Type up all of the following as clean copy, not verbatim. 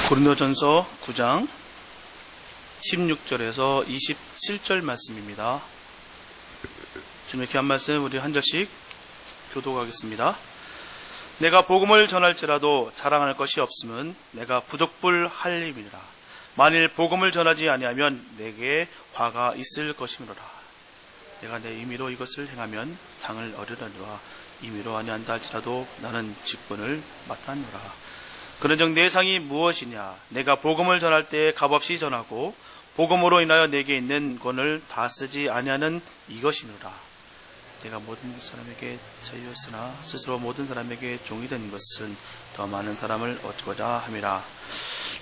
고린도전서 9장 16절에서 27절 말씀입니다. 주님의 귀한 말씀 우리 한 절씩 교독하겠습니다. 내가 복음을 전할지라도 자랑할 것이 없음은 내가 부득불 할림이라. 만일 복음을 전하지 아니하면 내게 화가 있을 것이므로라. 내가 내 임의로 이것을 행하면 상을 얻으려니와 임의로 아니한다 할지라도 나는 직분을 맡았노라. 그런즉 내 상이 무엇이냐? 내가 복음을 전할 때에 값없이 전하고 복음으로 인하여 내게 있는 권을 다 쓰지 아니하는 이것이므로라. 내가 모든 사람에게 자유였으나 스스로 모든 사람에게 종이 된 것은 더 많은 사람을 얻고자 함이라.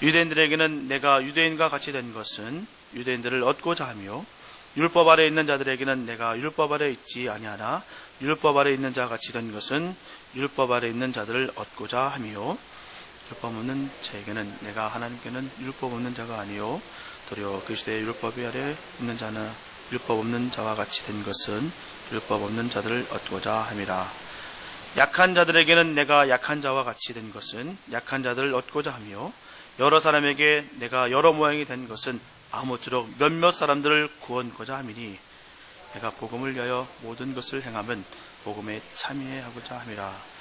유대인들에게는 내가 유대인과 같이 된 것은 유대인들을 얻고자 하며 율법 아래 있는 자들에게는 내가 율법 아래 있지 아니하나 율법 아래 있는 자 같이 된 것은 율법 아래 있는 자들을 얻고자 하며 율법 없는 자에게는 내가 하나님께는 율법 없는 자가 아니요 도리어 그리스도의 율법 아래 있는 자나 율법 없는 자와 같이 된 것은 율법 없는 자들을 얻고자 함이라. 약한 자들에게는 내가 약한 자와 같이 된 것은 약한 자들을 얻고자 하며 여러 사람에게 내가 여러 모양이 된 것은 아무쪼록 몇몇 사람들을 구원고자 함이니 내가 복음을 위하여 모든 것을 행하면 복음에 참여하고자 함이라.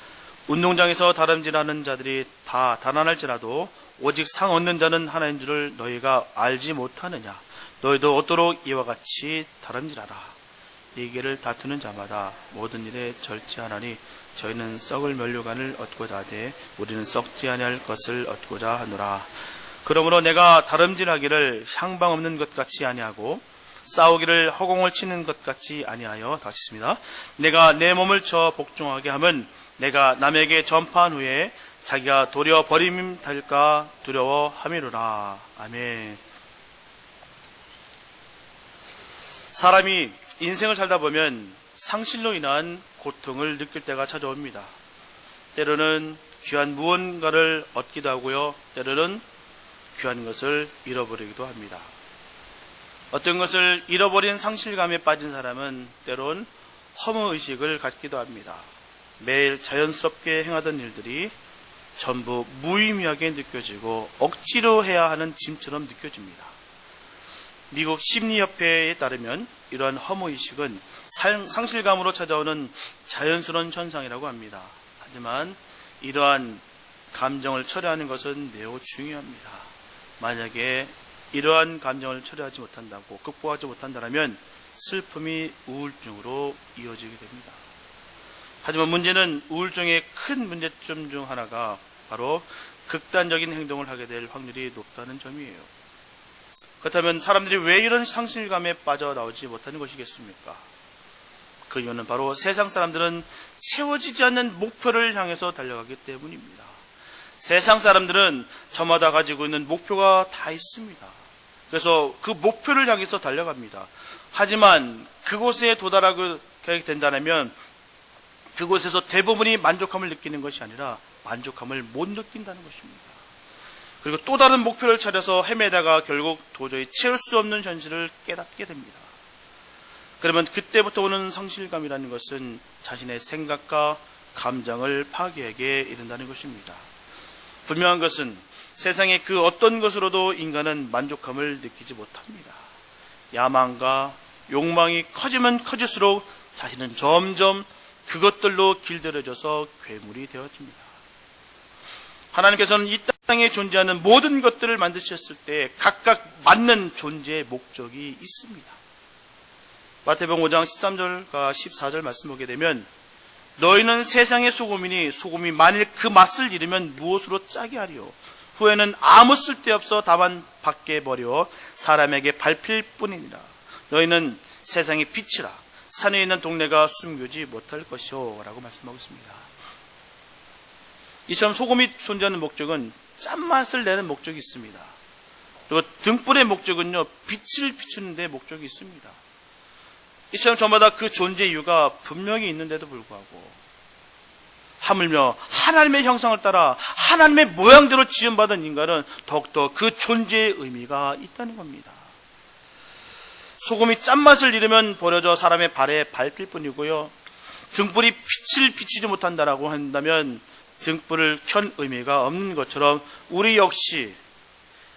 운동장에서 다름질하는 자들이 다 달아날지라도 오직 상 얻는 자는 하나인 줄을 너희가 알지 못하느냐? 너희도 얻도록 이와 같이 다름질하라. 이기를 다투는 자마다 모든 일에 절제하나니 저희는 썩을 면류관을 얻고자 하되 우리는 썩지 아니할 것을 얻고자 하노라. 그러므로 내가 다름질하기를 향방 없는 것 같이 아니하고 싸우기를 허공을 치는 것 같이 아니하여 다시 있습니다. 내가 내 몸을 쳐 복종하게 하면 내가 남에게 전파한 후에 자기가 도려 버림 될까 두려워함이로라. 아멘. 사람이 인생을 살다 보면 상실로 인한 고통을 느낄 때가 찾아옵니다. 때로는 귀한 무언가를 얻기도 하고요, 때로는 귀한 것을 잃어버리기도 합니다. 어떤 것을 잃어버린 상실감에 빠진 사람은 때론 허무의식을 갖기도 합니다. 매일 자연스럽게 행하던 일들이 전부 무의미하게 느껴지고 억지로 해야 하는 짐처럼 느껴집니다. 미국 심리협회에 따르면 이러한 허무의식은 상실감으로 찾아오는 자연스러운 현상이라고 합니다. 하지만 이러한 감정을 처리하는 것은 매우 중요합니다. 만약에 이러한 감정을 처리하지 못한다고 극복하지 못한다면 슬픔이 우울증으로 이어지게 됩니다. 하지만 문제는 우울증의 큰 문제점 중 하나가 바로 극단적인 행동을 하게 될 확률이 높다는 점이에요. 그렇다면 사람들이 왜 이런 상실감에 빠져나오지 못하는 것이겠습니까? 그 이유는 바로 세상 사람들은 채워지지 않는 목표를 향해서 달려가기 때문입니다. 세상 사람들은 저마다 가지고 있는 목표가 다 있습니다. 그래서 그 목표를 향해서 달려갑니다. 하지만 그곳에 도달하게 된다면 그곳에서 대부분이 만족감을 느끼는 것이 아니라 만족감을 못 느낀다는 것입니다. 그리고 또 다른 목표를 차려서 헤매다가 결국 도저히 채울 수 없는 현실을 깨닫게 됩니다. 그러면 그때부터 오는 상실감이라는 것은 자신의 생각과 감정을 파괴하게 이른다는 것입니다. 분명한 것은 세상의 그 어떤 것으로도 인간은 만족감을 느끼지 못합니다. 야망과 욕망이 커지면 커질수록 자신은 점점 그것들로 길들여져서 괴물이 되어집니다. 하나님께서는 이 땅에 존재하는 모든 것들을 만드셨을 때 각각 맞는 존재의 목적이 있습니다. 마태복음 5장 13절과 14절 말씀 보게 되면 너희는 세상의 소금이니 소금이 만일 그 맛을 잃으면 무엇으로 짜게 하리요? 후에는 아무 쓸데없어 다만 밖에 버려 사람에게 밟힐 뿐이니라. 너희는 세상의 빛이라. 산에 있는 동네가 숨기지 못할 것이오 라고 말씀하고 있습니다. 이처럼 소금이 존재하는 목적은 짠맛을 내는 목적이 있습니다. 그리고 등불의 목적은요, 빛을 비추는 데 목적이 있습니다. 이처럼 저마다 그 존재 이유가 분명히 있는데도 불구하고 하물며 하나님의 형상을 따라 하나님의 모양대로 지음받은 인간은 더욱더 그 존재의 의미가 있다는 겁니다. 소금이 짠맛을 잃으면 버려져 사람의 발에 밟힐 뿐이고요, 등불이 빛을 비추지 못한다라고 한다면 등불을 켠 의미가 없는 것처럼 우리 역시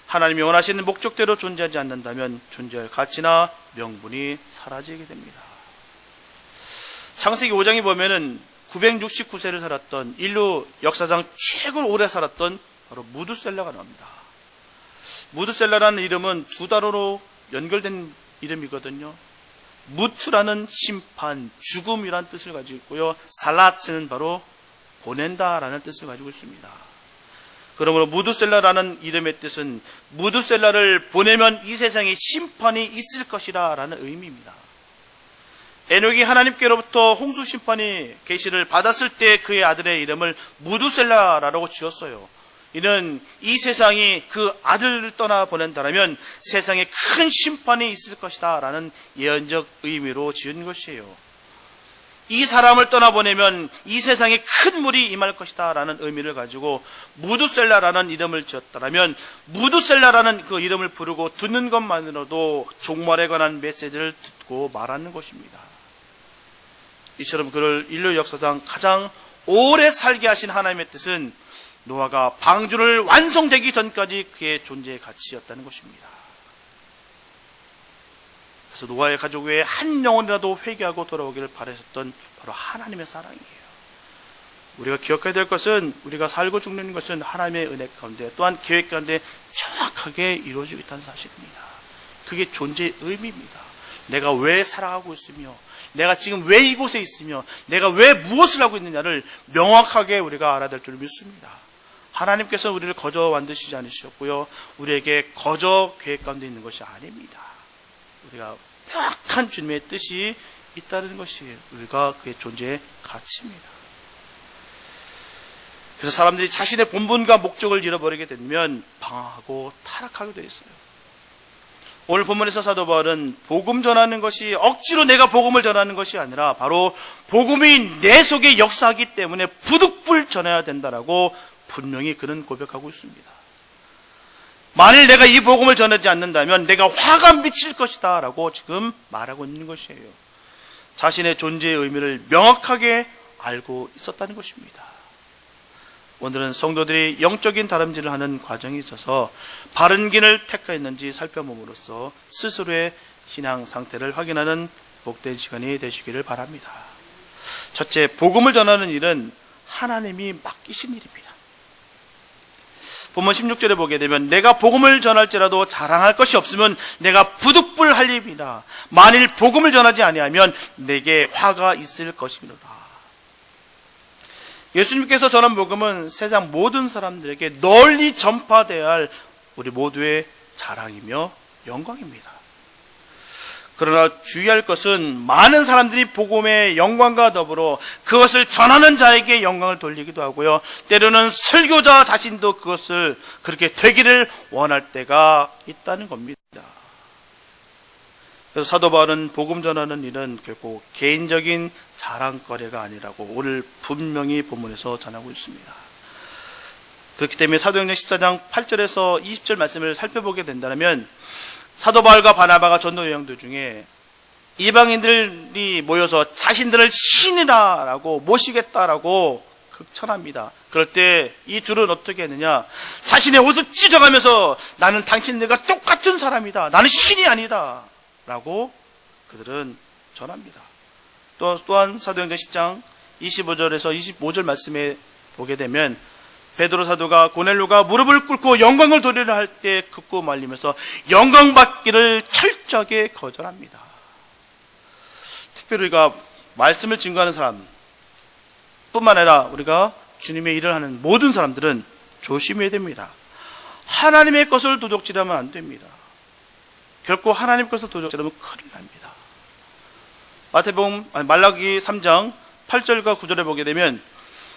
하나님이 원하시는 목적대로 존재하지 않는다면 존재할 가치나 명분이 사라지게 됩니다. 창세기 5장에 보면은 969세를 살았던 인류 역사상 최고 오래 살았던 바로 무두셀라가 나옵니다. 무두셀라라는 이름은 두 단어로 연결된 이름이거든요. 무트라는 심판, 죽음이라는 뜻을 가지고 있고요. 살라트는 바로 보낸다라는 뜻을 가지고 있습니다. 그러므로 무두셀라라는 이름의 뜻은 무두셀라를 보내면 이 세상에 심판이 있을 것이라 라는 의미입니다. 에녹이 하나님께로부터 홍수 심판이 계시를 받았을 때 그의 아들의 이름을 무두셀라라고 지었어요. 이는 이 세상이 그 아들을 떠나보낸다면 세상에 큰 심판이 있을 것이다 라는 예언적 의미로 지은 것이에요. 이 사람을 떠나보내면 이 세상에 큰 물이 임할 것이다 라는 의미를 가지고 무두셀라라는 이름을 지었다면 무두셀라라는 그 이름을 부르고 듣는 것만으로도 종말에 관한 메시지를 듣고 말하는 것입니다. 이처럼 그를 인류 역사상 가장 오래 살게 하신 하나님의 뜻은 노아가 방주를 완성되기 전까지 그의 존재의 가치였다는 것입니다. 그래서 노아의 가족 외에 한 영혼이라도 회개하고 돌아오기를 바라셨던 바로 하나님의 사랑이에요. 우리가 기억해야 될 것은 우리가 살고 죽는 것은 하나님의 은혜 가운데 또한 계획 가운데 정확하게 이루어지고 있다는 사실입니다. 그게 존재의 의미입니다. 내가 왜 살아가고 있으며 내가 지금 왜 이곳에 있으며 내가 왜 무엇을 하고 있느냐를 명확하게 우리가 알아야 될 줄 믿습니다. 하나님께서 우리를 거저 만드시지 않으셨고요. 우리에게 거저 계획 가운데 있는 것이 아닙니다. 우리가 명확한 주님의 뜻이 있다는 것이 우리가 그의 존재의 가치입니다. 그래서 사람들이 자신의 본분과 목적을 잃어버리게 되면 방황하고 타락하게 되어 있어요. 오늘 본문에서 사도 바울은 복음 전하는 것이 억지로 내가 복음을 전하는 것이 아니라 바로 복음이 내 속에 역사하기 때문에 부득불 전해야 된다라고 분명히 그는 고백하고 있습니다. 만일 내가 이 복음을 전하지 않는다면 내가 화가 미칠 것이다 라고 지금 말하고 있는 것이에요. 자신의 존재의 의미를 명확하게 알고 있었다는 것입니다. 오늘은 성도들이 영적인 다름질을 하는 과정에 있어서 바른 길을 택했는지 살펴봄으로써 스스로의 신앙 상태를 확인하는 복된 시간이 되시기를 바랍니다. 첫째, 복음을 전하는 일은 하나님이 맡기신 일입니다. 본문 16절에 보게 되면 내가 복음을 전할지라도 자랑할 것이 없으면 내가 부득불할 일이라. 만일 복음을 전하지 아니하면 내게 화가 있을 것이니라. 예수님께서 전한 복음은 세상 모든 사람들에게 널리 전파되어야 할 우리 모두의 자랑이며 영광입니다. 그러나 주의할 것은 많은 사람들이 복음의 영광과 더불어 그것을 전하는 자에게 영광을 돌리기도 하고요. 때로는 설교자 자신도 그것을 그렇게 되기를 원할 때가 있다는 겁니다. 그래서 사도 바울은 복음 전하는 일은 결코 개인적인 자랑거리가 아니라고 오늘 분명히 본문에서 전하고 있습니다. 그렇기 때문에 사도행전 14장 8절에서 20절 말씀을 살펴보게 된다면 사도 바울과 바나바가 전도 여행 도중에 이방인들이 모여서 자신들을 신이라고 모시겠다라고 극찬합니다. 그럴 때 이 둘은 어떻게 했느냐? 자신의 옷을 찢어가면서 나는 당신들과 똑같은 사람이다. 나는 신이 아니다. 라고 그들은 전합니다. 또한 사도행전 10장 25절에서 25절 말씀에 보게 되면 베드로 사도가 고넬료가 무릎을 꿇고 영광을 돌리려 할 때 극구 말리면서 영광 받기를 철저하게 거절합니다. 특별히 우리가 말씀을 증거하는 사람 뿐만 아니라 우리가 주님의 일을 하는 모든 사람들은 조심해야 됩니다. 하나님의 것을 도적질하면 안 됩니다. 결코 하나님의 것을 도적질하면 큰일 납니다. 말라기 3장 8절과 9절에 보게 되면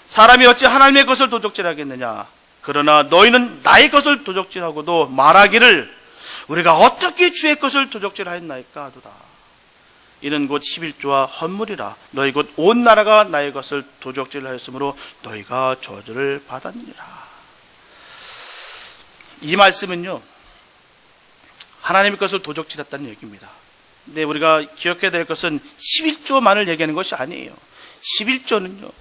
사람이 어찌 하나님의 것을 도적질하겠느냐? 그러나 너희는 나의 것을 도적질하고도 말하기를 우리가 어떻게 주의 것을 도적질하였나이까 하도다. 이는 곧 11조와 헌물이라. 너희 곧 온 나라가 나의 것을 도적질하였으므로 너희가 저주를 받았느니라. 이 말씀은요, 하나님의 것을 도적질했다는 얘기입니다. 근데 우리가 기억해야 될 것은 11조만을 얘기하는 것이 아니에요. 11조는요,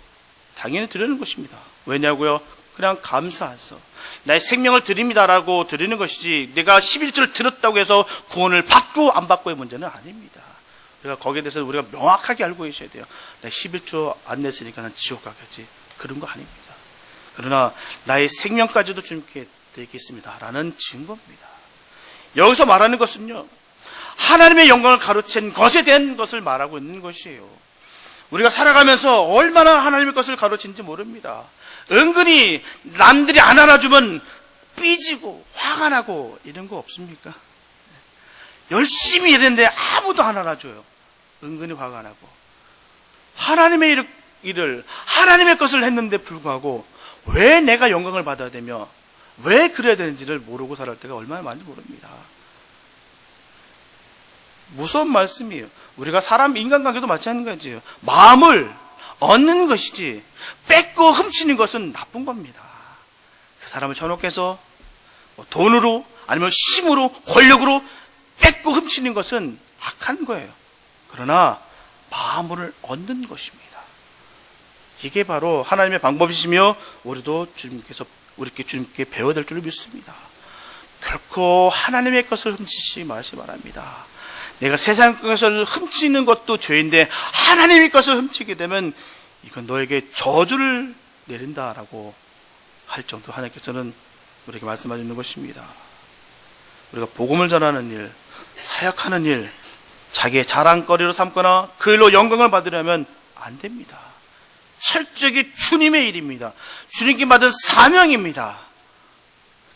당연히 드리는 것입니다. 왜냐고요? 그냥 감사해서 나의 생명을 드립니다라고 드리는 것이지, 내가 11조를 드렸다고 해서 구원을 받고 안 받고의 문제는 아닙니다. 우리가 거기에 대해서 우리가 명확하게 알고 계셔야 돼요. 내가 11조 안 냈으니까 난 지옥 가겠지, 그런 거 아닙니다. 그러나 나의 생명까지도 주님께 드리겠습니다 라는 증거입니다. 여기서 말하는 것은요, 하나님의 영광을 가로챈 것에 대한 것을 말하고 있는 것이에요. 우리가 살아가면서 얼마나 하나님의 것을 가로챈지 모릅니다. 은근히 남들이 안 알아주면 삐지고 화가 나고 이런 거 없습니까? 열심히 일했는데 아무도 안 알아줘요. 은근히 화가 나고. 하나님의 일을, 하나님의 것을 했는데 불구하고 왜 내가 영광을 받아야 되며 왜 그래야 되는지를 모르고 살아갈 때가 얼마나 많은지 모릅니다. 무서운 말씀이에요. 우리가 인간관계도 마찬가지예요. 마음을 얻는 것이지 뺏고 훔치는 것은 나쁜 겁니다. 그 사람을 현혹해서 돈으로 아니면 힘으로 권력으로 뺏고 훔치는 것은 악한 거예요. 그러나 마음을 얻는 것입니다. 이게 바로 하나님의 방법이시며 우리도 주님께 배워야 될 줄 믿습니다. 결코 하나님의 것을 훔치지 마시기 바랍니다. 내가 세상 것을 훔치는 것도 죄인데 하나님의 것을 훔치게 되면 이건 너에게 저주를 내린다라고 할 정도로 하나님께서는 우리에게 말씀하시는 것입니다. 우리가 복음을 전하는 일, 사역하는 일, 자기의 자랑거리로 삼거나 그 일로 영광을 받으려면 안 됩니다. 철저하게 주님의 일입니다. 주님께 받은 사명입니다.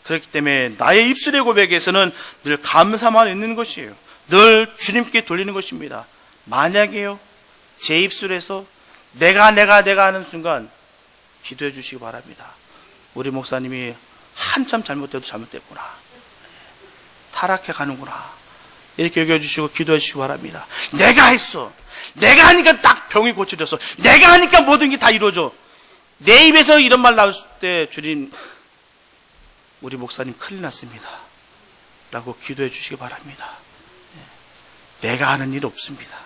그렇기 때문에 나의 입술의 고백에서는 늘 감사만 있는 것이에요. 늘 주님께 돌리는 것입니다. 만약에요, 제 입술에서 내가 하는 순간 기도해 주시기 바랍니다. 우리 목사님이 한참 잘못돼도 잘못됐구나, 타락해 가는구나, 이렇게 여겨 주시고 기도해 주시기 바랍니다. 내가 했어, 내가 하니까 딱 병이 고쳐졌어, 내가 하니까 모든 게 다 이루어져. 내 입에서 이런 말 나올 때 주님, 우리 목사님 큰일 났습니다 라고 기도해 주시기 바랍니다. 내가 하는 일 없습니다.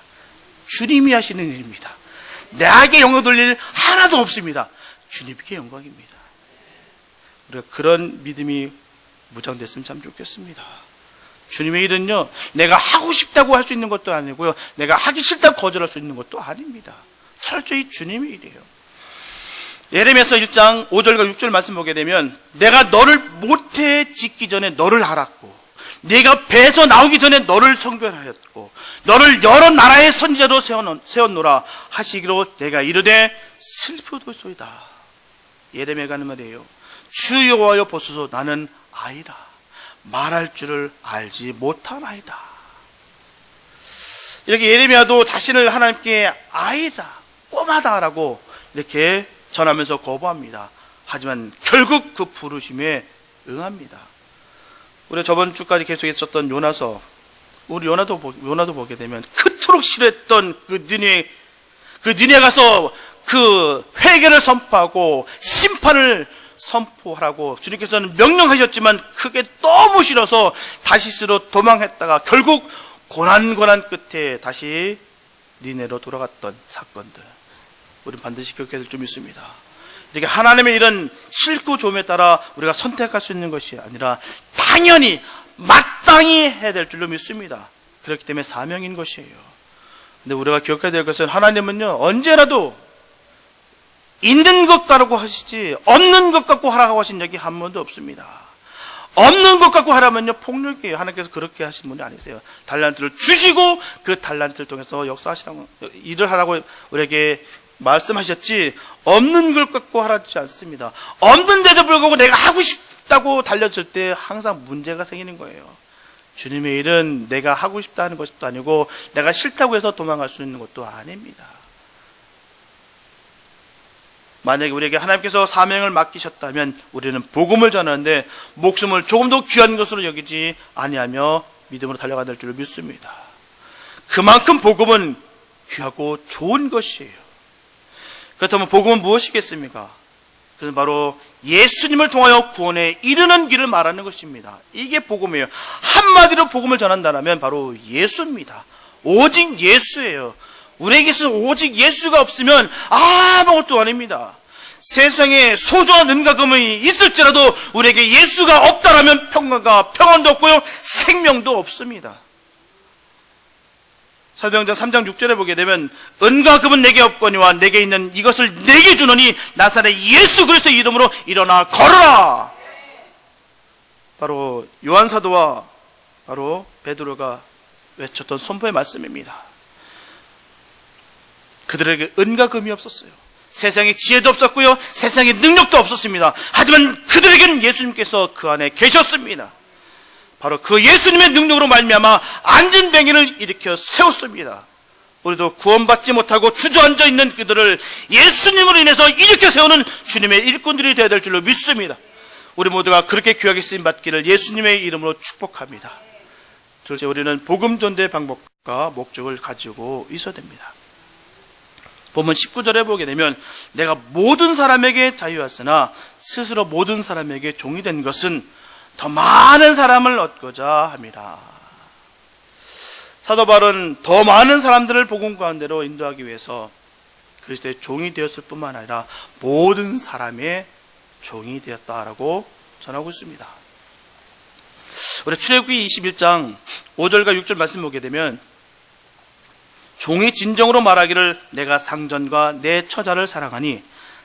주님이 하시는 일입니다. 나에게 영광 돌릴 일 하나도 없습니다. 주님께 영광입니다. 우리가 그런 믿음이 무장됐으면 참 좋겠습니다. 주님의 일은요, 내가 하고 싶다고 할 수 있는 것도 아니고요, 내가 하기 싫다고 거절할 수 있는 것도 아닙니다. 철저히 주님의 일이에요. 예레미야서 1장 5절과 6절 말씀 보게 되면, 내가 너를 모태에 짓기 전에 너를 알았고 네가 배에서 나오기 전에 너를 성별하였고 너를 여러 나라의 선지자로 세웠노라 하시기로 내가 이르되 슬프도소이다. 예레미야가 하는 말이에요. 주 여호와여 보소서, 나는 아이라 말할 줄을 알지 못하나이다. 이렇게 예레미야도 자신을 하나님께 아이다, 꼬마다라고 이렇게 전하면서 거부합니다. 하지만 결국 그 부르심에 응합니다. 우리 저번 주까지 계속했었던 요나서, 우리 요나도 보게 되면 그토록 싫어했던 그 니느웨 가서 그 회개를 선포하고 심판을 선포하라고 주님께서는 명령하셨지만 그게 너무 싫어서 다시스로 도망했다가 결국 고난 끝에 다시 니네로 돌아갔던 사건들, 우리는 반드시 기억해야 될 줄 믿습니다. 이렇게 하나님의 일은 싫고 좋음에 따라 우리가 선택할 수 있는 것이 아니라 당연히 마땅히 해야 될 줄로 믿습니다. 그렇기 때문에 사명인 것이에요. 근데 우리가 기억해야 될 것은, 하나님은요 언제라도 있는 것 가라고 하시지 없는 것 갖고 하라고 하신 적이 한 번도 없습니다. 없는 것 갖고 하라면요 폭력이에요. 하나님께서 그렇게 하신 분이 아니세요. 달란트를 주시고 그 달란트를 통해서 역사하시라고, 일을 하라고 우리에게 말씀하셨지 없는 걸 갖고 하라지 않습니다. 없는데도 불구하고 내가 하고 싶다고 달렸을 때 항상 문제가 생기는 거예요. 주님의 일은 내가 하고 싶다 하는 것도 아니고 내가 싫다고 해서 도망갈 수 있는 것도 아닙니다. 만약에 우리에게 하나님께서 사명을 맡기셨다면 우리는 복음을 전하는데 목숨을 조금 더 귀한 것으로 여기지 아니하며 믿음으로 달려가야 될 줄 믿습니다. 그만큼 복음은 귀하고 좋은 것이에요. 그렇다면 복음은 무엇이겠습니까? 그것은 바로 예수님을 통하여 구원에 이르는 길을 말하는 것입니다. 이게 복음이에요. 한마디로 복음을 전한다면 바로 예수입니다. 오직 예수예요. 우리에게서 오직 예수가 없으면 아무것도 아닙니다. 세상에 소중한 은과 금이 있을지라도 우리에게 예수가 없다라면 평안도 없고요, 생명도 없습니다. 사도행전 3장 6절에 보게 되면 은과 금은 내게 없거니와 내게 있는 이것을 내게 주노니 나사렛 예수 그리스도의 이름으로 일어나 걸어라. 바로 요한 사도와 바로 베드로가 외쳤던 선포의 말씀입니다. 그들에게 은과 금이 없었어요. 세상에 지혜도 없었고요, 세상에 능력도 없었습니다. 하지만 그들에게는 예수님께서 그 안에 계셨습니다. 바로 그 예수님의 능력으로 말미암아 안진뱅이를 일으켜 세웠습니다. 우리도 구원받지 못하고 주저앉아 있는 그들을 예수님으로 인해서 일으켜 세우는 주님의 일꾼들이 되어야 될 줄로 믿습니다. 우리 모두가 그렇게 귀하게 쓰임받기를 예수님의 이름으로 축복합니다. 둘째, 우리는 복음 전도의 방법과 목적을 가지고 있어야 됩니다. 보면 19절에 보게 되면 내가 모든 사람에게 자유하였으나 스스로 모든 사람에게 종이 된 것은 더 많은 사람을 얻고자 함이라. 사도 바울은 더 많은 사람들을 복음 가운데로 인도하기 위해서 그리스도의 종이 되었을 뿐만 아니라 모든 사람의 종이 되었다라고 전하고 있습니다. 우리 출애굽기 21장 5절과 6절 말씀 보게 되면 종이 진정으로 말하기를 내가 상전과 내 처자를 사랑하니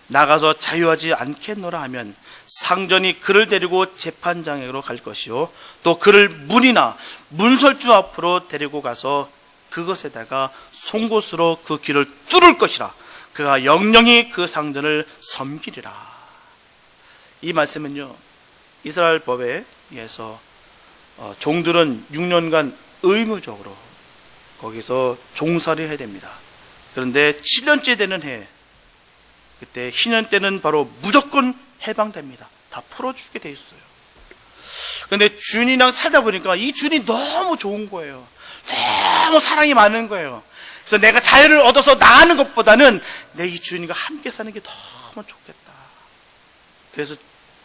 나가서 자유하지 않겠노라 하면 상전이 그를 데리고 재판장에로 갈 것이요 또 그를 문이나 문설주 앞으로 데리고 가서 그것에다가 송곳으로 그 귀를 뚫을 것이라. 그가 영영이 그 상전을 섬기리라. 이 말씀은요, 이스라엘 법에 의해서 종들은 6년간 의무적으로 거기서 종살이 해야 됩니다. 그런데 7년째 되는 해, 그때 희년 때는 바로 무조건 해방됩니다. 다 풀어주게 돼 있어요. 그런데 주인이랑 살다 보니까 이 주인이 너무 좋은 거예요. 너무 사랑이 많은 거예요. 그래서 내가 자유를 얻어서 나가는 것보다는 내 이 주인과 함께 사는 게 너무 좋겠다. 그래서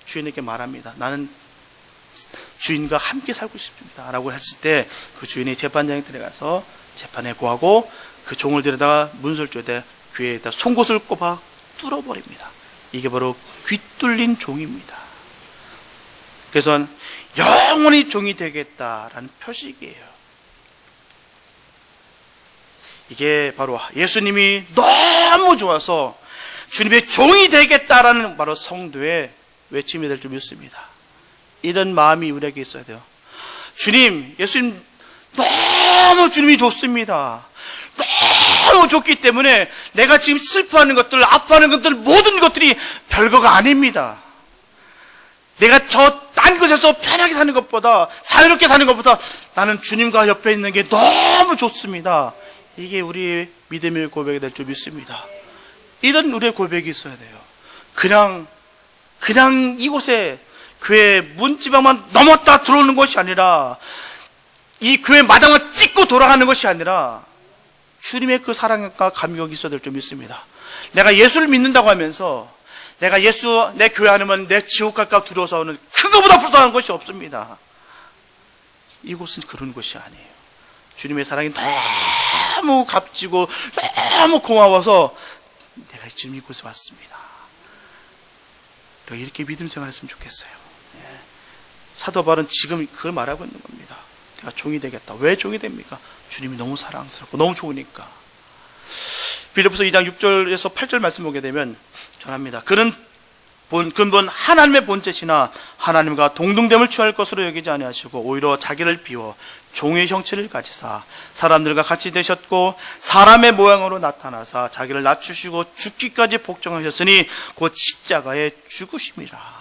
주인에게 말합니다. 나는 주인과 함께 살고 싶습니다 라고 했을 때 그 주인이 재판장에 들어가서 재판에 고하고 그 종을 데려다가 문설주에다 귀에다 송곳을 꼽아 뚫어버립니다. 이게 바로 귀 뚫린 종입니다. 그래서 영원히 종이 되겠다라는 표식이에요. 이게 바로 예수님이 너무 좋아서 주님의 종이 되겠다라는 바로 성도의 외침이 될 줄 믿습니다. 이런 마음이 우리에게 있어야 돼요. 주님, 예수님 너무 주님이 좋습니다. 너무 좋기 때문에 내가 지금 슬퍼하는 것들, 아파하는 것들, 모든 것들이 별거가 아닙니다. 내가 저 딴 곳에서 편하게 사는 것보다, 자유롭게 사는 것보다 나는 주님과 옆에 있는 게 너무 좋습니다. 이게 우리의 믿음의 고백이 될 줄 믿습니다. 이런 우리의 고백이 있어야 돼요. 그냥 이곳에 교회 문지방만 넘었다 들어오는 것이 아니라, 이 교회 마당을 찍고 돌아가는 것이 아니라 주님의 그 사랑과 감격이 있어야 될 줄 믿습니다. 내가 예수를 믿는다고 하면서 내가 예수 내 교회 하면 내 지옥 갈까 두려워서 오는 그거보다 불쌍한 것이 없습니다. 이곳은 그런 곳이 아니에요. 주님의 사랑이 너무 값지고 너무 고마워서 내가 지금 이곳에 왔습니다. 이렇게 믿음 생활했으면 좋겠어요. 사도 바울은 지금 그걸 말하고 있는 겁니다. 내가 종이 되겠다. 왜 종이 됩니까? 주님이 너무 사랑스럽고 너무 좋으니까. 빌립보서 2장 6절에서 8절 말씀 보게 되면 전합니다. 그는 근본 하나님의 본체시나 하나님과 동등됨을 취할 것으로 여기지 아니하시고 오히려 자기를 비워 종의 형체를 가지사 사람들과 같이 되셨고 사람의 모양으로 나타나사 자기를 낮추시고 죽기까지 복종하셨으니 곧 십자가에 죽으심이라.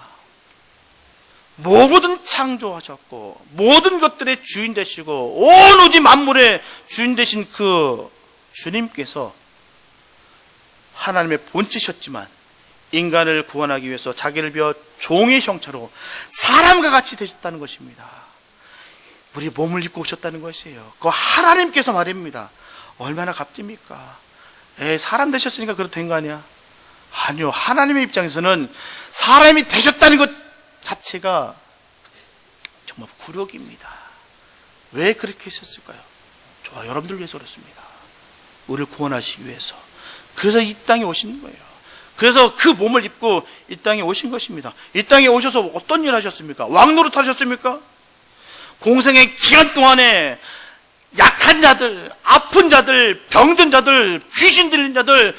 모든 창조하셨고 모든 것들의 주인 되시고 온 우주 만물의 주인 되신 그 주님께서 하나님의 본체셨지만 인간을 구원하기 위해서 자기를 비워 종의 형체로 사람과 같이 되셨다는 것입니다. 우리 몸을 입고 오셨다는 것이에요. 그 하나님께서 말입니다. 얼마나 값집니까? 사람 되셨으니까 그렇게 된 거 아니야? 아니요. 하나님의 입장에서는 사람이 되셨다는 것 자체가 정말 굴욕입니다. 왜 그렇게 하셨을까요? 저와 여러분들 위해서 그렇습니다. 우리를 구원하시기 위해서. 그래서 이 땅에 오신 거예요. 그래서 그 몸을 입고 이 땅에 오신 것입니다. 이 땅에 오셔서 어떤 일 하셨습니까? 왕노릇 하셨습니까? 공생의 기간 동안에 약한 자들, 아픈 자들, 병든 자들, 귀신 들린 자들,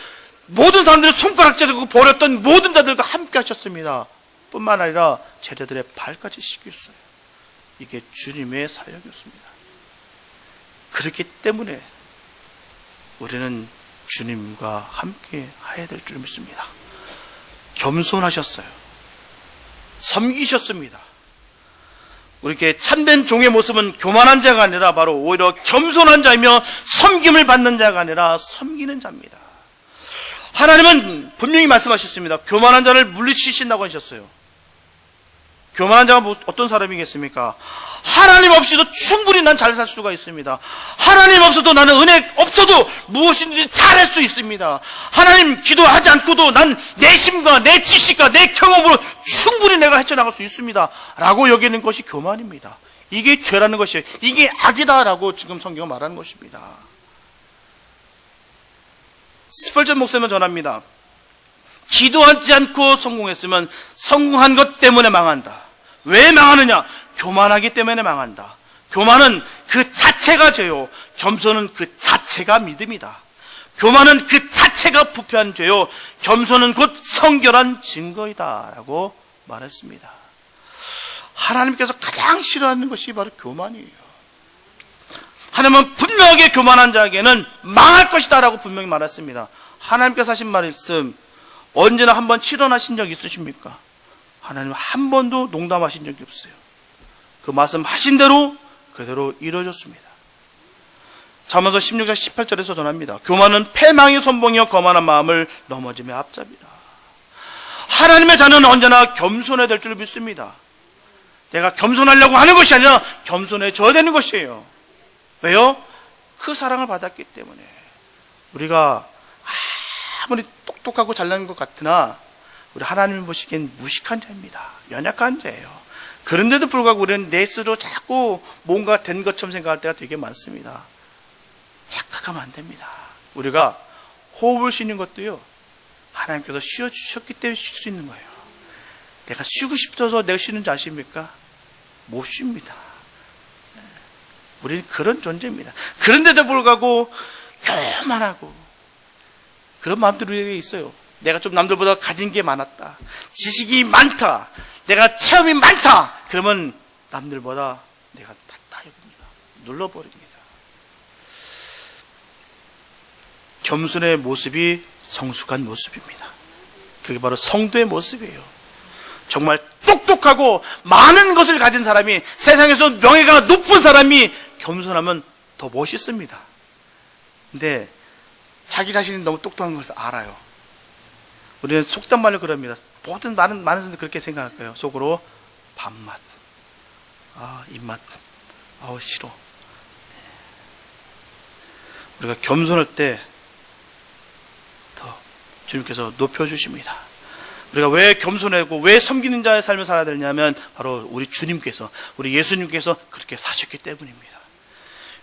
모든 사람들을 손가락질 들고 버렸던 모든 자들과 함께 하셨습니다. 뿐만 아니라 제자들의 발까지 씻겼어요. 이게 주님의 사역이었습니다. 그렇기 때문에 우리는 주님과 함께 해야 될 줄 믿습니다. 겸손하셨어요. 섬기셨습니다. 우리에게 참된 종의 모습은 교만한 자가 아니라 바로 오히려 겸손한 자이며 섬김을 받는 자가 아니라 섬기는 자입니다. 하나님은 분명히 말씀하셨습니다. 교만한 자를 물리치신다고 하셨어요. 교만한 자가 어떤 사람이겠습니까? 하나님 없이도 충분히 난 잘 살 수가 있습니다. 하나님 없어도 나는 은혜 없어도 무엇이든지 잘할 수 있습니다. 하나님 기도하지 않고도 난 내 힘과 내 지식과 내 경험으로 충분히 내가 헤쳐나갈 수 있습니다 라고 여기는 것이 교만입니다. 이게 죄라는 것이에요. 이게 악이다 라고 지금 성경은 말하는 것입니다. 스펄전 목사님은 전합니다. 기도하지 않고 성공했으면 성공한 것 때문에 망한다. 왜 망하느냐? 교만하기 때문에 망한다. 교만은 그 자체가 죄요. 겸손은 그 자체가 믿음이다. 교만은 그 자체가 부패한 죄요. 겸손은 곧 성결한 증거이다 라고 말했습니다. 하나님께서 가장 싫어하는 것이 바로 교만이에요. 하나님은 분명하게 교만한 자에게는 망할 것이다 라고 분명히 말했습니다. 하나님께서 하신 말씀 언제나 한번 실현하신 적 있으십니까? 하나님은 한 번도 농담하신 적이 없어요. 그 말씀하신 대로 그대로 이루어졌습니다. 잠언서 16장 18절에서 전합니다. 교만은 패망의 선봉이여 거만한 마음을 넘어짐에 앞잡이라. 하나님의 자녀는 언제나 겸손해야 될 줄 믿습니다. 내가 겸손하려고 하는 것이 아니라 겸손해져야 되는 것이에요. 왜요? 그 사랑을 받았기 때문에. 우리가 아무리 똑똑하고 잘난 것 같으나 우리 하나님을 보시기엔 무식한 자입니다. 연약한 자예요. 그런데도 불구하고 우리는 내 스스로 자꾸 뭔가 된 것처럼 생각할 때가 되게 많습니다. 착각하면 안 됩니다. 우리가 호흡을 쉬는 것도요, 하나님께서 쉬어주셨기 때문에 쉴 수 있는 거예요. 내가 쉬고 싶어서 내가 쉬는 줄 아십니까? 못 쉽니다. 우리는 그런 존재입니다. 그런데도 불구하고 교만하고 그런 마음들이 우리에게 있어요. 내가 좀 남들보다 가진 게 많았다. 지식이 많다. 내가 체험이 많다. 그러면 남들보다 내가 낫다 이겁니다. 눌러버립니다. 겸손의 모습이 성숙한 모습입니다. 그게 바로 성도의 모습이에요. 정말 똑똑하고 많은 것을 가진 사람이, 세상에서 명예가 높은 사람이 겸손하면 더 멋있습니다. 근데 자기 자신이 너무 똑똑한 것을 알아요. 우리는 속단 말로 그럽니다. 모든 많은 사람들이 그렇게 생각할 거예요. 속으로 밥맛, 입맛, 싫어. 우리가 겸손할 때 더 주님께서 높여주십니다. 우리가 왜 겸손하고 왜 섬기는 자의 삶을 살아야 되냐면 바로 우리 주님께서, 우리 예수님께서 그렇게 사셨기 때문입니다.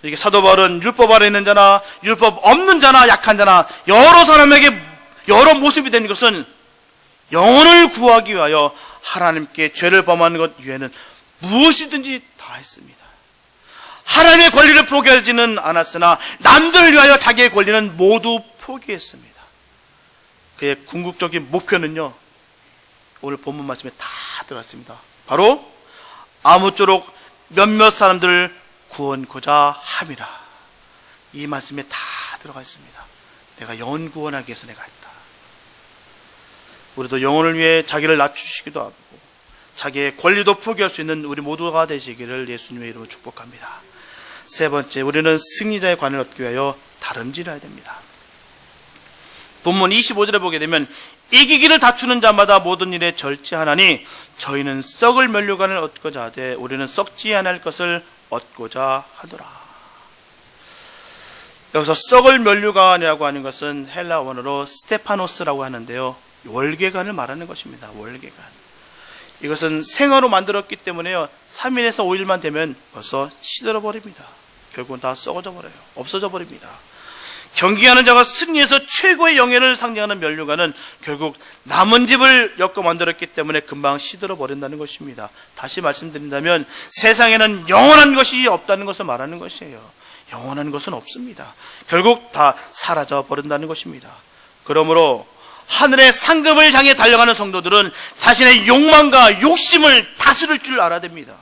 이렇게 사도 바울은 율법 아래 있는 자나 율법 없는 자나 약한 자나 여러 사람에게 여러 모습이 된 것은 영혼을 구하기 위하여 하나님께 죄를 범하는 것 외에는 무엇이든지 다 했습니다. 하나님의 권리를 포기하지는 않았으나 남들을 위하여 자기의 권리는 모두 포기했습니다. 그의 궁극적인 목표는요, 오늘 본문 말씀에 다 들어갔습니다. 바로 아무쪼록 몇몇 사람들을 구원코자 함이라. 이 말씀에 다 들어가 있습니다. 내가 영혼 구원하기 위해서 내가 했다. 우리도 영혼을 위해 자기를 낮추시기도 하고 자기의 권리도 포기할 수 있는 우리 모두가 되시기를 예수님의 이름으로 축복합니다. 세 번째, 우리는 승리자의 관을 얻기 위하여 다름질해야 됩니다. 본문 25절에 보게 되면 이기기를 다투는 자마다 모든 일에 절제하나니 저희는 썩을 면류관을 얻고자 하되 우리는 썩지 않을 것을 얻고자 하더라. 여기서 썩을 면류관이라고 하는 것은 헬라 원어로 스테파노스라고 하는데요, 월계관을 말하는 것입니다. 월계관. 이것은 생화로 만들었기 때문에요, 3일에서 5일만 되면 벌써 시들어 버립니다. 결국은 다 썩어져 버려요. 없어져 버립니다. 경기하는 자가 승리해서 최고의 영예를 상징하는 면류관은 결국 나뭇잎을 엮어 만들었기 때문에 금방 시들어 버린다는 것입니다. 다시 말씀드린다면 세상에는 영원한 것이 없다는 것을 말하는 것이에요. 영원한 것은 없습니다. 결국 다 사라져 버린다는 것입니다. 그러므로 하늘의 상급을 향해 달려가는 성도들은 자신의 욕망과 욕심을 다스릴 줄 알아야 됩니다.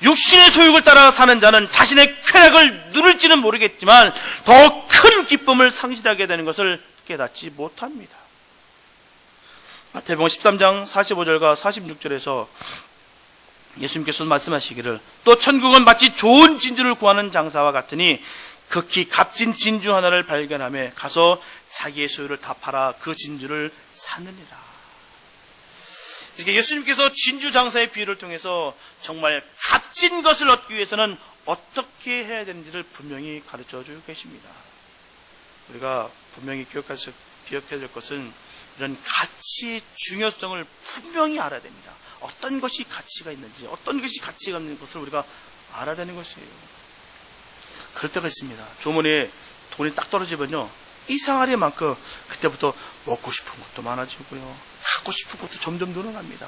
육신의 소욕을 따라 사는 자는 자신의 쾌락을 누릴지는 모르겠지만 더 큰 기쁨을 상실하게 되는 것을 깨닫지 못합니다. 마태복음 13장 45절과 46절에서 예수님께서 말씀하시기를 또 천국은 마치 좋은 진주를 구하는 장사와 같으니 극히 값진 진주 하나를 발견하며 가서 자기의 소유를 다 팔아 그 진주를 사느니라. 예수님께서 진주 장사의 비유를 통해서 정말 값진 것을 얻기 위해서는 어떻게 해야 되는지를 분명히 가르쳐 주고 계십니다. 우리가 분명히 기억해야 될 것은 이런 가치의 중요성을 분명히 알아야 됩니다. 어떤 것이 가치가 있는지, 어떤 것이 가치가 없는 것을 우리가 알아야 되는 것이에요. 그럴 때가 있습니다. 주머니에 돈이 딱 떨어지면요, 이상하리만큼 그때부터 먹고 싶은 것도 많아지고요, 갖고 싶은 것도 점점 늘어납니다.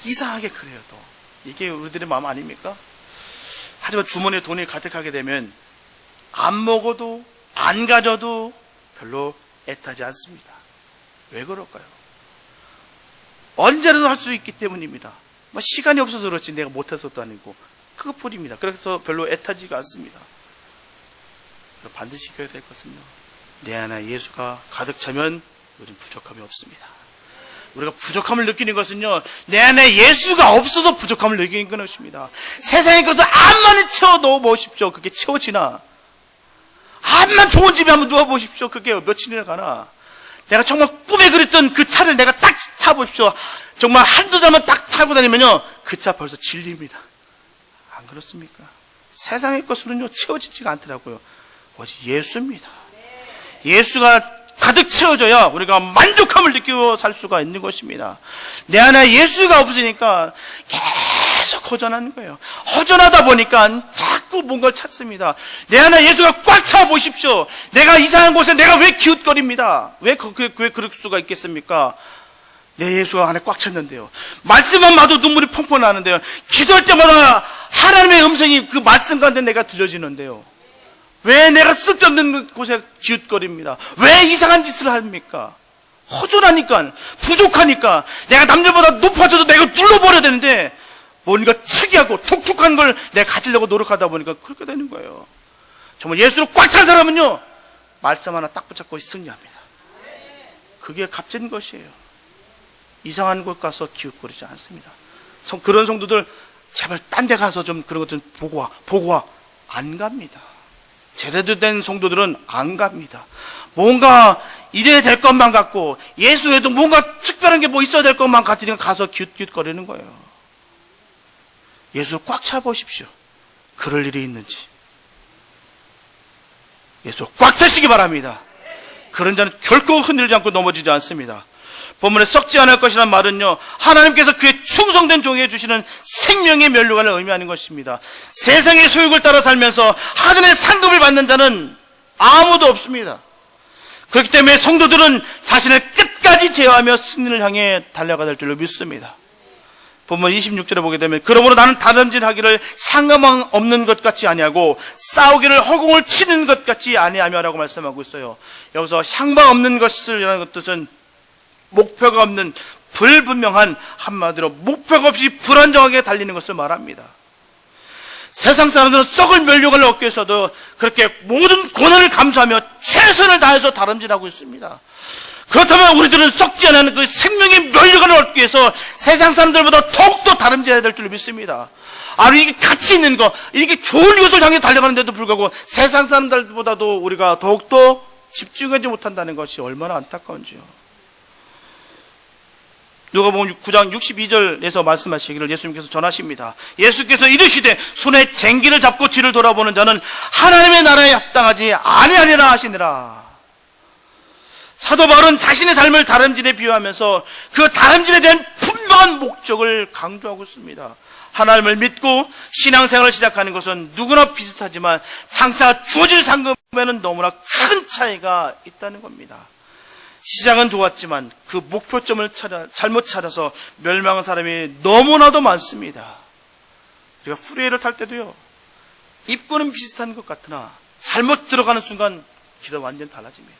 이상하게 그래요. 또 이게 우리들의 마음 아닙니까? 하지만 주머니에 돈이 가득하게 되면 안 먹어도 안 가져도 별로 애타지 않습니다. 왜 그럴까요? 언제라도 할 수 있기 때문입니다. 시간이 없어서 그렇지 내가 못해서도 아니고 그것뿐입니다. 그래서 별로 애타지가 않습니다. 반드시 지켜야 될 것은요, 내 안에 예수가 가득 차면 우리는 부족함이 없습니다. 우리가 부족함을 느끼는 것은요, 내 안에 예수가 없어서 부족함을 느끼는 것입니다. 세상의 것을 암만 채워 넣어 보십시오. 그게 채워지나? 암만 좋은 집에 한번 누워 보십시오. 그게 며칠이나 가나? 내가 정말 꿈에 그렸던 그 차를 내가 딱 타보십시오. 정말 한두 달만 딱 타고 다니면요, 그 차 벌써 질립니다. 안 그렇습니까? 세상의 것으로는요, 채워지지가 않더라고요. 오직 예수입니다. 예수가 가득 채워져야 우리가 만족함을 느끼고 살 수가 있는 것입니다. 내 안에 예수가 없으니까 계속 허전한 거예요. 허전하다 보니까 자꾸 뭔가를 찾습니다. 내 안에 예수가 꽉 차 보십시오. 내가 이상한 곳에 내가 왜 기웃거립니다. 왜 그럴 수가 있겠습니까? 내 예수가 안에 꽉 찼는데요. 말씀만 봐도 눈물이 펑펑 나는데요. 기도할 때마다 하나님의 음성이 그 말씀 가운데 내가 들려지는데요. 왜 내가 쓸데없는 곳에 기웃거립니다. 왜 이상한 짓을 합니까? 허전하니까, 부족하니까, 내가 남들보다 높아져도 내가 눌러버려야 되는데 뭔가 특이하고 독특한 걸 내가 가지려고 노력하다 보니까 그렇게 되는 거예요. 정말 예수로 꽉 찬 사람은요, 말씀 하나 딱 붙잡고 승리합니다. 그게 값진 것이에요. 이상한 곳 가서 기웃거리지 않습니다. 그런 성도들 제발 딴 데 가서 좀 그런 것 좀 보고 와. 안 갑니다. 제대로 된 성도들은 안 갑니다. 뭔가 이래야 될 것만 같고, 예수 외에도 뭔가 특별한 게 뭐 있어야 될 것만 같으니까 가서 기웃기웃거리는 거예요. 예수를 꽉 차보십시오. 그럴 일이 있는지. 예수를 꽉 차시기 바랍니다. 그런 자는 결코 흔들리지 않고 넘어지지 않습니다. 본문에 썩지 않을 것이라는 말은요, 하나님께서 그의 충성된 종에게 주시는 생명의 면류관을 의미하는 것입니다. 세상의 소욕을 따라 살면서 하늘의 상급을 받는 자는 아무도 없습니다. 그렇기 때문에 성도들은 자신을 끝까지 제어하며 승리를 향해 달려가야 될 줄로 믿습니다. 본문 26절에 보게 되면, 그러므로 나는 다름질하기를 상관 없는 것 같이 아니하고 싸우기를 허공을 치는 것 같이 아니하며 라고 말씀하고 있어요. 여기서 상관 없는 것이라는 뜻은 목표가 없는, 불분명한, 한마디로 목표가 없이 불안정하게 달리는 것을 말합니다. 세상 사람들은 썩을 면류관을 얻기 위해서도 그렇게 모든 고난을 감수하며 최선을 다해서 다름질하고 있습니다. 그렇다면 우리들은 썩지 않은 그 생명의 면류관을 얻기 위해서 세상 사람들보다 더욱더 다름질해야 될 줄 믿습니다. 아니, 이게 가치 있는 거, 이게 좋은 것을 향해 달려가는데도 불구하고 세상 사람들보다도 우리가 더욱더 집중하지 못한다는 것이 얼마나 안타까운지요. 누가복음 9장 62절에서 말씀하시기를 예수님께서 전하십니다. 예수께서 이르시되 손에 쟁기를 잡고 뒤를 돌아보는 자는 하나님의 나라에 합당하지 아니하리라 하시니라. 사도 바울은 자신의 삶을 다름질에 비유하면서 그 다름질에 대한 분명한 목적을 강조하고 있습니다. 하나님을 믿고 신앙생활을 시작하는 것은 누구나 비슷하지만 장차 주어질 상급을 에는 너무나 큰 차이가 있다는 겁니다. 시작은 좋았지만 그 목표점을 잘못 찾아서 멸망한 사람이 너무나도 많습니다. 우리가 프리웨이를 탈 때도요, 입구는 비슷한 것 같으나 잘못 들어가는 순간 길은 완전 달라집니다.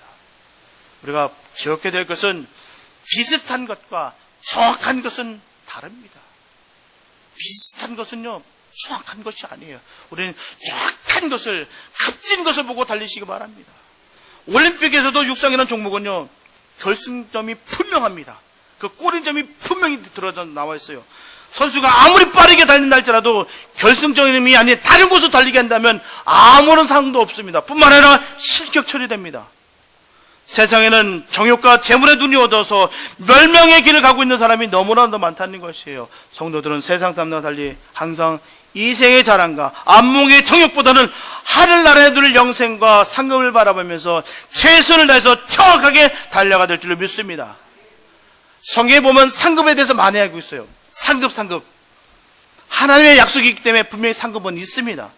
우리가 기억해야 될 것은 비슷한 것과 정확한 것은 다릅니다. 비슷한 것은요, 정확한 것이 아니에요. 우리는 정확한 것을, 값진 것을 보고 달리시기 바랍니다. 올림픽에서도 육상이라는 종목은요, 결승점이 분명합니다. 그 꼬린점이 분명히 나와 있어요. 선수가 아무리 빠르게 달린다 할지라도 결승점이 아닌 다른 곳으로 달리게 한다면 아무런 상도 없습니다. 뿐만 아니라 실격 처리됩니다. 세상에는 정욕과 재물에 눈이 어두워서 멸망의 길을 가고 있는 사람이 너무나도 많다는 것이에요. 성도들은 세상 사람과 달리 항상 이생의 자랑과 안목의 정욕보다는 하늘나라에 누릴 영생과 상급을 바라보면서 최선을 다해서 정확하게 달려가 될 줄로 믿습니다. 성경에 보면 상급에 대해서 많이 알고 있어요. 상급. 하나님의 약속이 있기 때문에 분명히 상급은 있습니다.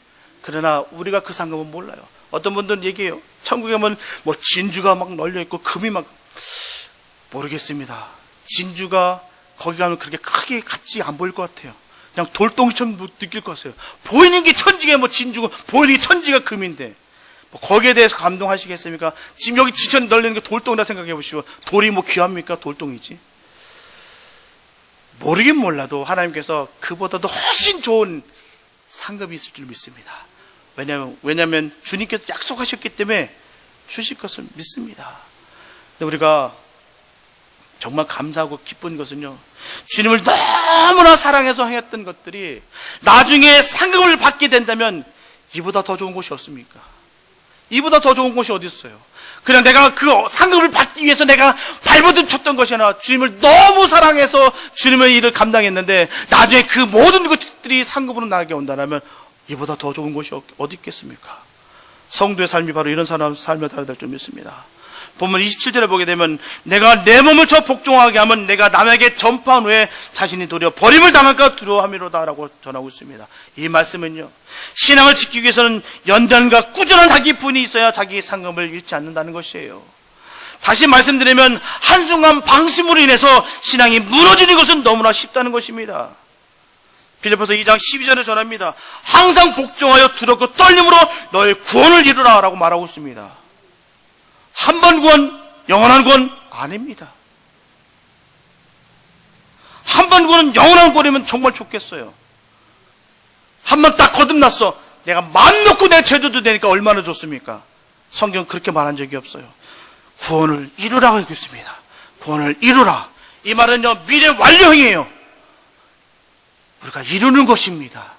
그러나 우리가 그 상급은 몰라요. 어떤 분들은 얘기해요. 천국에 가면 뭐 진주가 막 널려있고 금이 막, 모르겠습니다. 진주가 거기 가면 그렇게 크게 값지 안 보일 것 같아요. 그냥 돌덩이처럼 느낄 것 같아요. 보이는 게 천지가 뭐 진주고 보이는 게 천지가 금인데 뭐 거기에 대해서 감동하시겠습니까? 지금 여기 지천 널리는 게 돌덩이라 생각해 보시고, 돌이 뭐 귀합니까? 돌덩이지. 모르긴 몰라도 하나님께서 그보다도 훨씬 좋은 상급이 있을 줄 믿습니다. 왜냐하면 주님께서 약속하셨기 때문에 주실 것을 믿습니다. 근데 우리가 정말 감사하고 기쁜 것은요, 주님을 너무나 사랑해서 행했던 것들이 나중에 상급을 받게 된다면 이보다 더 좋은 곳이 없습니까? 이보다 더 좋은 곳이 어디 있어요? 그냥 내가 그 상급을 받기 위해서 내가 발버둥 쳤던 것이 아니라 주님을 너무 사랑해서 주님의 일을 감당했는데 나중에 그 모든 것들이 상급으로 나게 온다면 이보다 더 좋은 곳이 어디 있겠습니까? 성도의 삶이 바로 이런 삶을 달아야 될 줄 믿습니다. 본문 27절에 보게 되면 내가 내 몸을 저 복종하게 하면 내가 남에게 전파한 후에 자신이 도리어 버림을 당할까 두려워함이로다 라고 전하고 있습니다. 이 말씀은요, 신앙을 지키기 위해서는 연단과 꾸준한 자기 분이 있어야 자기 상급을 잃지 않는다는 것이에요. 다시 말씀드리면 한순간 방심으로 인해서 신앙이 무너지는 것은 너무나 쉽다는 것입니다. 빌립보서 2장 12절에 전합니다. 항상 복종하여 두렵고 떨림으로 너의 구원을 이루라 라고 말하고 있습니다. 한 번 구원, 영원한 구원 아닙니다. 한 번 구원은 영원한 구원이면 정말 좋겠어요. 한 번 딱 거듭났어. 내가 마음 놓고 내 죄져도 되니까 얼마나 좋습니까? 성경 그렇게 말한 적이 없어요. 구원을 이루라 하고 있습니다. 구원을 이루라. 이 말은요, 미래 완료형이에요. 우리가 이루는 것입니다.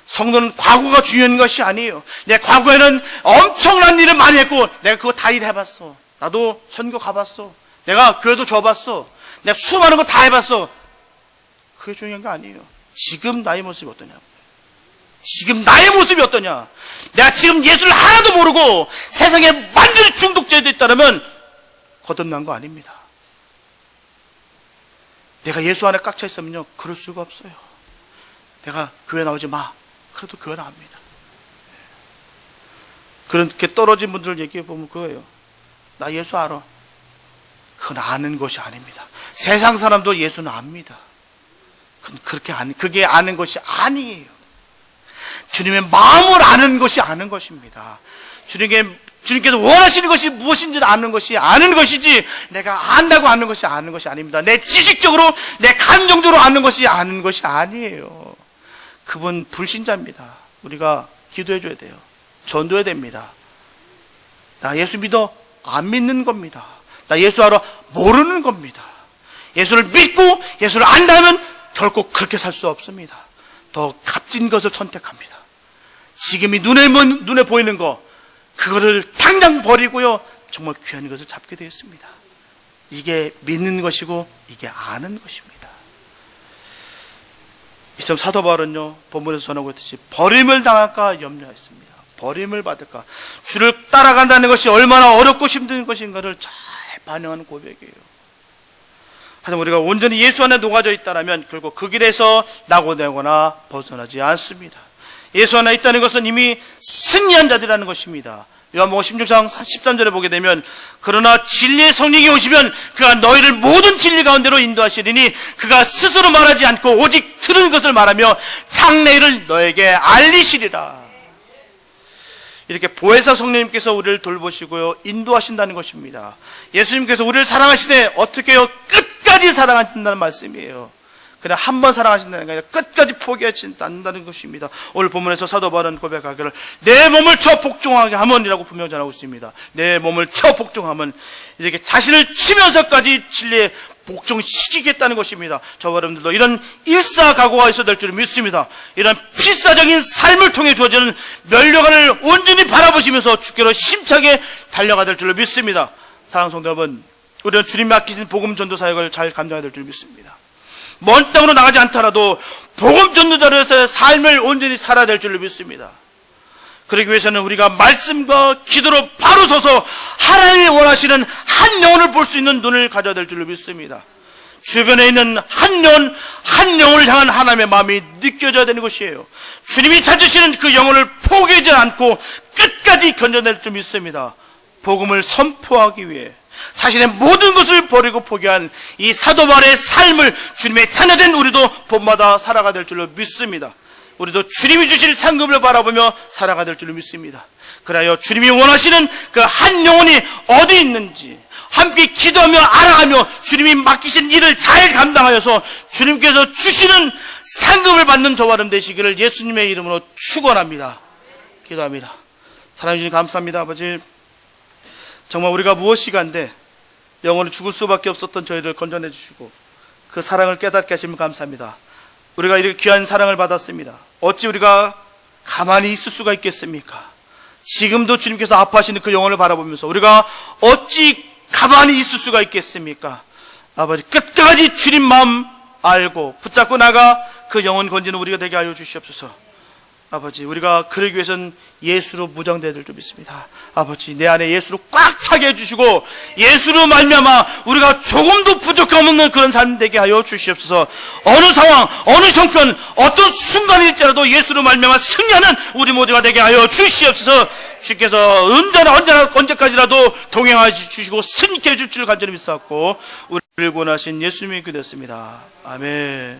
성도는 과거가 중요한 것이 아니에요. 내 과거에는 엄청난 일을 많이 했고 내가 그거 다 일해봤어. 나도 선교 가봤어. 내가 교회도 줘봤어. 내가 수많은 거 다 해봤어. 그게 중요한 거 아니에요. 지금 나의 모습이 어떠냐. 지금 나의 모습이 어떠냐. 내가 지금 예수를 하나도 모르고 세상에 완전히 중독되어 있다면 거듭난 거 아닙니다. 내가 예수 안에 꽉 차 있으면요, 그럴 수가 없어요. 내가 교회 나오지 마. 그래도 교회 나옵니다. 그렇게 떨어진 분들 얘기해 보면 그거예요. 나 예수 알아. 그건 아는 것이 아닙니다. 세상 사람도 예수는 압니다. 그게 아는 것이 아니에요. 주님의 마음을 아는 것이 아는 것입니다. 주님께서 원하시는 것이 무엇인지를 아는 것이 아는 것이지, 내가 안다고 아는 것이 아는 것이 아닙니다. 내 지식적으로, 내 감정적으로 아는 것이 아는 것이 아니에요. 그분 불신자입니다. 우리가 기도해 줘야 돼요. 전도해야 됩니다. 나 예수 믿어? 안 믿는 겁니다. 나 예수 알아? 모르는 겁니다. 예수를 믿고 예수를 안다면 결코 그렇게 살 수 없습니다. 더 값진 것을 선택합니다. 지금이 눈에 보이는 거, 그거를 당장 버리고요, 정말 귀한 것을 잡게 되었습니다. 이게 믿는 것이고 이게 아는 것입니다. 이처럼 사도 바울은요, 본문에서 전하고 있듯이 버림을 당할까 염려했습니다. 버림을 받을까. 주를 따라간다는 것이 얼마나 어렵고 힘든 것인가를 잘 반영하는 고백이에요. 하지만 우리가 온전히 예수 안에 녹아져 있다면 결국 그 길에서 낙오되거나 벗어나지 않습니다. 예수 안에 있다는 것은 이미 승리한 자들이라는 것입니다. 요한복음 16장 13절에 보게 되면 그러나 진리의 성령이 오시면 그가 너희를 모든 진리 가운데로 인도하시리니 그가 스스로 말하지 않고 오직 들은 것을 말하며 장래일을 너에게 알리시리라. 이렇게 보혜사 성령님께서 우리를 돌보시고요 인도하신다는 것입니다. 예수님께서 우리를 사랑하시되 어떻게 해요? 끝까지 사랑하신다는 말씀이에요. 그냥 한 번 사랑하신다는 게 아니라 끝까지 포기하지 않는다는 것입니다. 오늘 본문에서 사도 바울은 고백하기를 내 몸을 쳐 복종하게 하면이라고 분명 전하고 있습니다. 내 몸을 쳐 복종하면 이렇게 자신을 치면서까지 진리에 복종시키겠다는 것입니다. 저와 여러분들도 이런 일사각오가 있어야 될 줄 믿습니다. 이런 필사적인 삶을 통해 주어지는 면류관을 온전히 바라보시면서 주께로 심차게 달려가야 될 줄로 믿습니다. 사랑하는 성도 여러분, 우리는 주님이 맡기신 복음 전도 사역을 잘 감당해야 될 줄 믿습니다. 먼 땅으로 나가지 않더라도 복음 전도자로서의 삶을 온전히 살아야 될 줄로 믿습니다. 그러기 위해서는 우리가 말씀과 기도로 바로 서서 하나님이 원하시는 한 영혼을 볼 수 있는 눈을 가져야 될 줄로 믿습니다. 주변에 있는 한 영혼을 향한 하나님의 마음이 느껴져야 되는 것이에요. 주님이 찾으시는 그 영혼을 포기하지 않고 끝까지 견뎌낼 줄 믿습니다. 복음을 선포하기 위해 자신의 모든 것을 버리고 포기한 이 사도 바울의 삶을 주님의 자녀된 우리도 본마다 살아가야 될 줄로 믿습니다. 우리도 주님이 주실 상급을 바라보며 살아가야 될 줄로 믿습니다. 그래야 주님이 원하시는 그 한 영혼이 어디 있는지 함께 기도하며 알아가며 주님이 맡기신 일을 잘 감당하여서 주님께서 주시는 상급을 받는 저와 여러분 되시기를 예수님의 이름으로 축원합니다. 기도합니다. 사랑해 주님 감사합니다. 아버지, 정말 우리가 무엇이간데 영원히 죽을 수밖에 없었던 저희를 건져내 주시고 그 사랑을 깨닫게 하시면 감사합니다. 우리가 이렇게 귀한 사랑을 받았습니다. 어찌 우리가 가만히 있을 수가 있겠습니까? 지금도 주님께서 아파하시는 그 영혼을 바라보면서 우리가 어찌 가만히 있을 수가 있겠습니까? 아버지, 끝까지 주님 마음 알고 붙잡고 나가 그 영혼 건지는 우리가 되게 하여 주시옵소서. 아버지, 우리가 그러기 위해서는 예수로 무장되어야 될 줄 믿습니다. 아버지, 내 안에 예수로 꽉 차게 해주시고 예수로 말미암아 우리가 조금도 부족함 없는 그런 삶 되게 하여 주시옵소서. 어느 상황, 어느 형편, 어떤 순간일지라도 예수로 말미암아 승리하는 우리 모두가 되게 하여 주시옵소서. 주께서 언제나 언제까지라도 동행하여 주시고 승리케 해줄 줄 간절히 믿사옵고 우리를 구원하신 예수님의 기도였습니다. 아멘.